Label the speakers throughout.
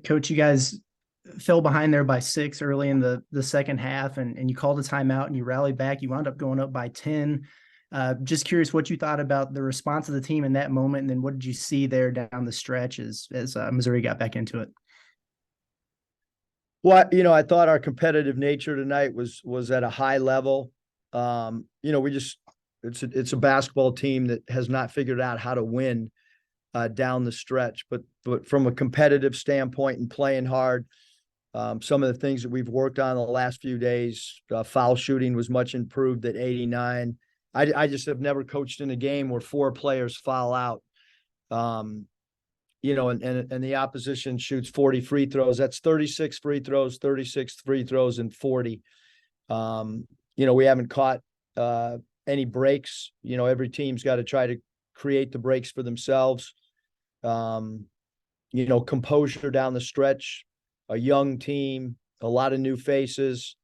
Speaker 1: Coach, you guys fell behind there by 6 early in the second half, and you called a timeout and you rallied back. You wound up going up by 10. Just curious what you thought about the response of the team in that moment, and then what did you see there down the stretch as Missouri got back into it?
Speaker 2: Well, I thought our competitive nature tonight was at a high level. We just it's a basketball team that has not figured out how to win down the stretch, but from a competitive standpoint and playing hard, some of the things that we've worked on the last few days, foul shooting was much improved at 89. I just have never coached in a game where 4 players foul out. And the opposition shoots 40 free throws. That's 36 free throws, 36 free throws, and 40. We haven't caught any breaks. Every team's got to try to create the breaks for themselves. Composure down the stretch, a young team, a lot of new faces,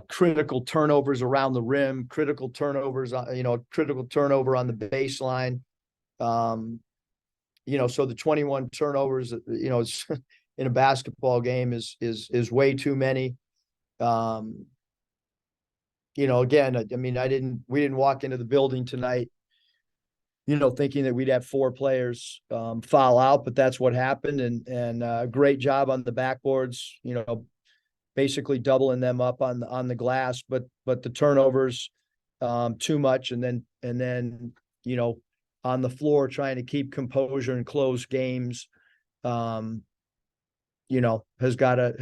Speaker 2: critical turnovers around the rim, critical turnovers, critical turnover on the baseline. So the 21 turnovers, it's in a basketball game is way too many. Again, we didn't walk into the building tonight, thinking that we'd have 4 players foul out, but that's what happened. And great job on the backboards, basically doubling them up on the glass, but the turnovers too much. And then, on the floor trying to keep composure and close games, has got to,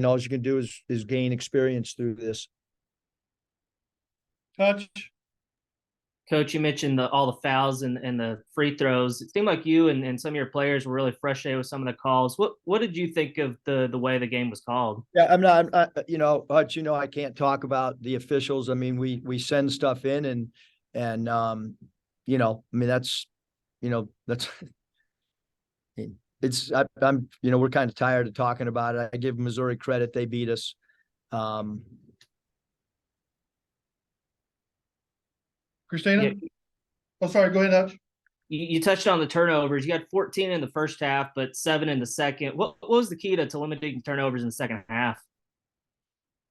Speaker 2: all you can do is gain experience through this.
Speaker 3: Touch.
Speaker 4: Coach, you mentioned all the fouls and the free throws. It seemed like you and some of your players were really frustrated with some of the calls. What did you think of the way the game was called?
Speaker 2: Yeah, Hutch, I can't talk about the officials. We send stuff in and that's we're kind of tired of talking about it. I give Missouri credit. They beat us.
Speaker 3: Christina?
Speaker 4: Yeah.
Speaker 3: Oh, sorry. Go ahead, Hutch.
Speaker 4: You touched on the turnovers. You had 14 in the first half, but 7 in the second. What was the key to limiting turnovers in the second half?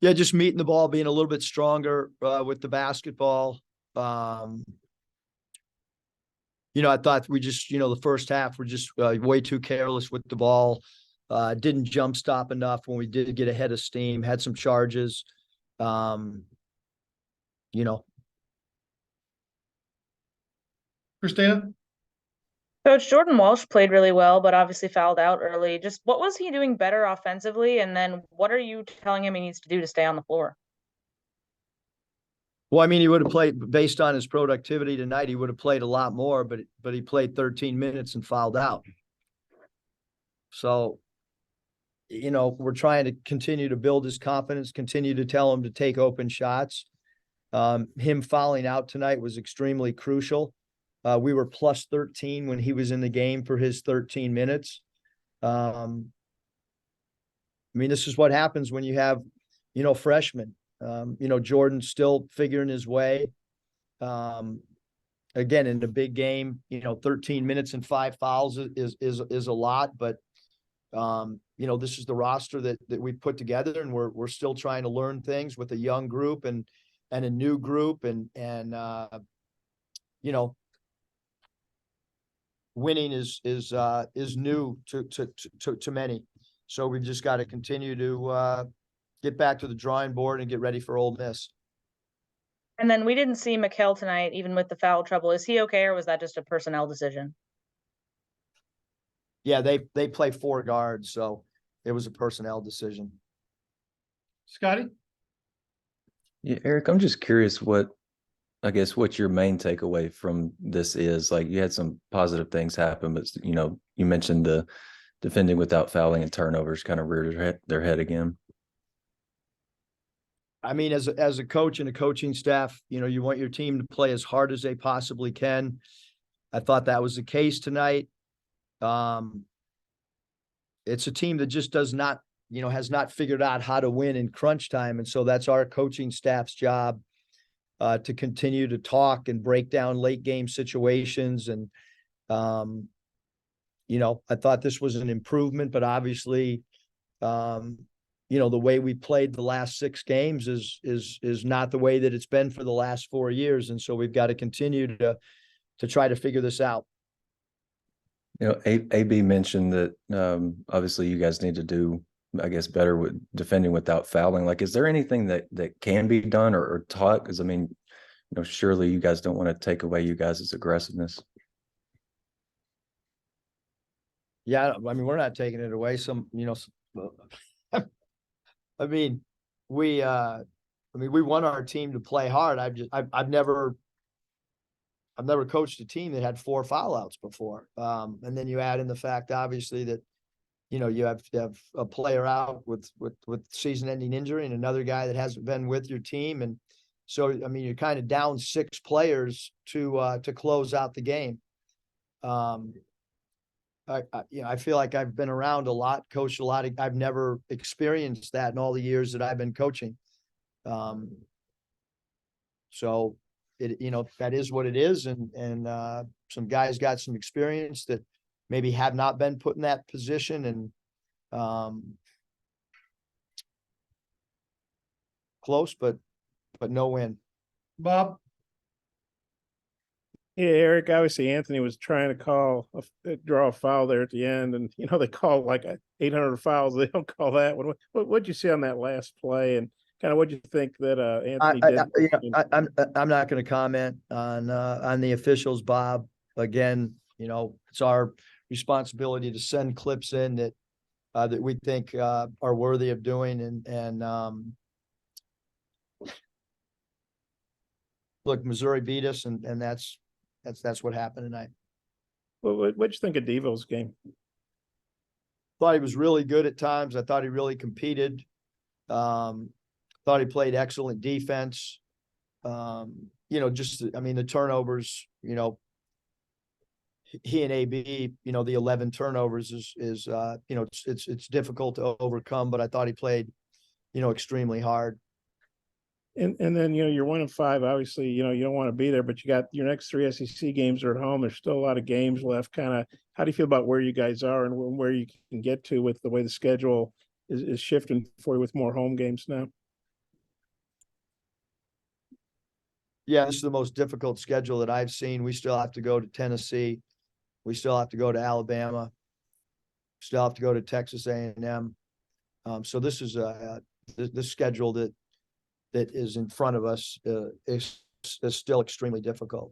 Speaker 2: Yeah, just meeting the ball, being a little bit stronger with the basketball. I thought we just, the first half we're just way too careless with the ball. Didn't jump stop enough when we did get ahead of steam, had some charges.
Speaker 3: Christina?
Speaker 5: Coach Jordan Walsh played really well, but obviously fouled out early. Just what was he doing better offensively? And then what are you telling him he needs to do to stay on the floor?
Speaker 2: Well, he would have played based on his productivity tonight. He would have played a lot more, but he played 13 minutes and fouled out. So, we're trying to continue to build his confidence, continue to tell him to take open shots. Him fouling out tonight was extremely crucial. We were plus 13 when he was in the game for his 13 minutes. This is what happens when you have, freshmen. Jordan's still figuring his way. Again, in the big game, 13 minutes and 5 fouls is a lot, but this is the roster that we put together, and we're still trying to learn things with a young group and a new group, and winning is new to many. So we've just got to continue to get back to the drawing board and get ready for Ole Miss.
Speaker 5: And then we didn't see Mikal tonight, even with the foul trouble. Is he okay, or was that just a personnel decision?
Speaker 2: Yeah, they play 4 guards, so it was a personnel decision.
Speaker 3: Scotty?
Speaker 6: Yeah, Eric, I'm just curious what your main takeaway from this is. Like, you had some positive things happen, but you mentioned the defending without fouling and turnovers kind of reared their head again.
Speaker 2: As a coach and a coaching staff, you want your team to play as hard as they possibly can. I thought that was the case tonight. It's a team that just does not, has not figured out how to win in crunch time. And so that's our coaching staff's job, to continue to talk and break down late game situations and, I thought this was an improvement, but obviously, the way we played the last 6 games is not the way that it's been for the last 4 years. And so we've got to continue to try to figure this out.
Speaker 6: AB mentioned that obviously you guys need to do, I guess, better with defending without fouling. Like, is there anything that can be done or taught? Because I mean, surely you guys don't want to take away you guys' aggressiveness.
Speaker 2: Yeah, I mean, we're not taking it away. I mean, we want our team to play hard. I've never coached a team that had 4 foul outs before. And then you add in the fact, obviously, that, you have a player out with season-ending injury and another guy that hasn't been with your team. And so, I mean, you're kind of down 6 players to close out the game. I feel like I've been around a lot, coached a lot. I've never experienced that in all the years that I've been coaching. So that is what it is. And some guys got some experience that maybe have not been put in that position, and close, but no win.
Speaker 3: Bob?
Speaker 7: Yeah, Eric, obviously Anthony was trying to draw a foul there at the end, and they call like 800 fouls. They don't call that. What'd you see on that last play, and kind of what'd you think that Anthony did?
Speaker 2: I'm not going to comment on the officials, Bob. Again, it's our responsibility to send clips in that we think are worthy of doing, and look, Missouri beat us, and that's what happened tonight.
Speaker 7: What'd you think of Devo's game?
Speaker 2: Thought he was really good at times. I thought he really competed. Thought he played excellent defense. The turnovers, he and AB, the 11 turnovers is it's difficult to overcome, but I thought he played, extremely hard.
Speaker 7: And then, you're 1-5, obviously, you don't want to be there, but you got your next 3 SEC games are at home. There's still a lot of games left. Kind of, how do you feel about where you guys are and where you can get to with the way the schedule is shifting for you with more home games now?
Speaker 2: Yeah, this is the most difficult schedule that I've seen. We still have to go to Tennessee. We still have to go to Alabama. Still have to go to Texas A&M. So this is the schedule that is in front of us is still extremely difficult.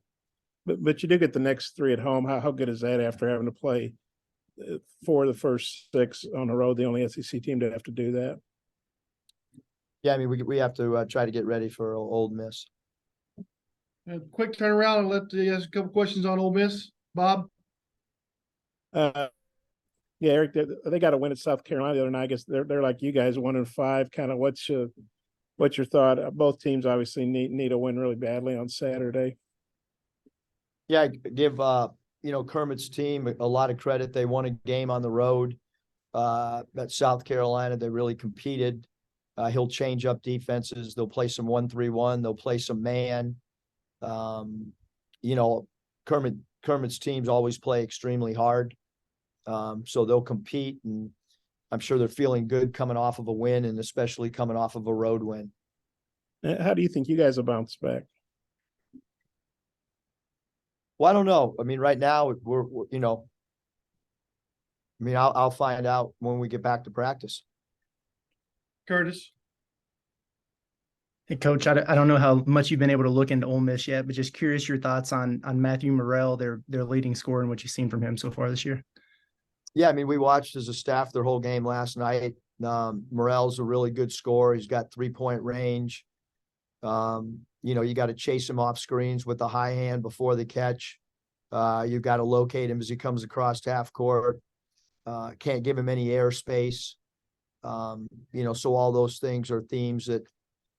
Speaker 7: But you do get the next 3 at home. How good is that after having to play 4 of the first 6 on the road? The only SEC team to have to do that.
Speaker 2: Yeah, I mean, we have to try to get ready for Ole Miss.
Speaker 3: A quick turnaround and let you ask a couple questions on Ole Miss. Bob?
Speaker 7: Yeah, Eric, they got to win at South Carolina the other night. I guess they're like you guys, 1-5. Kind of what's your thought? Both teams obviously need a win really badly on Saturday.
Speaker 2: Yeah, give Kermit's team a lot of credit. They won a game on the road at South Carolina. They really competed. He'll change up defenses. They'll play some 1-3-1. They'll play some man. Kermit's teams always play extremely hard. So they'll compete, and I'm sure they're feeling good coming off of a win, and especially coming off of a road win.
Speaker 7: How do you think you guys will bounce back?
Speaker 2: Well, I don't know. I mean, right now I'll find out when we get back to practice.
Speaker 3: Curtis?
Speaker 1: Hey, Coach, I don't know how much you've been able to look into Ole Miss yet, but just curious your thoughts on Matthew Morrell, their leading scorer, and what you've seen from him so far this year.
Speaker 2: Yeah, I mean, we watched as a staff their whole game last night. Morrell's a really good scorer. He's got 3-point range. You got to chase him off screens with the high hand before the catch. You've got to locate him as he comes across half court. Can't give him any airspace. So all those things are themes that,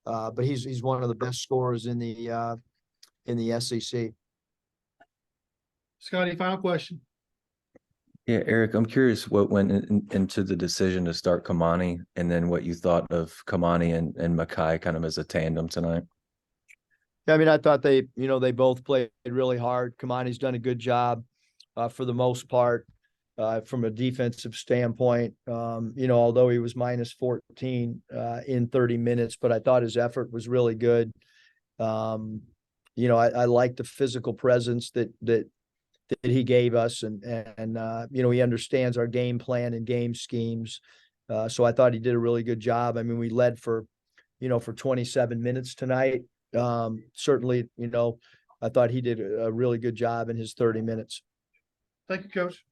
Speaker 2: but he's one of the best scorers in the SEC.
Speaker 3: Scotty, final question.
Speaker 6: Yeah, Eric, I'm curious what went into the decision to start Kamani, and then what you thought of Kamani and Makai kind of as a tandem tonight.
Speaker 2: Yeah, I mean, I thought they both played really hard. Kamani's done a good job for the most part. from a defensive standpoint. Although he was minus 14 in 30 minutes, but I thought his effort was really good. I like the physical presence that he gave us, and he understands our game plan and game schemes. So I thought he did a really good job. I mean, we led for 27 minutes tonight. Certainly, I thought he did a really good job in his 30 minutes.
Speaker 3: Thank you, Coach.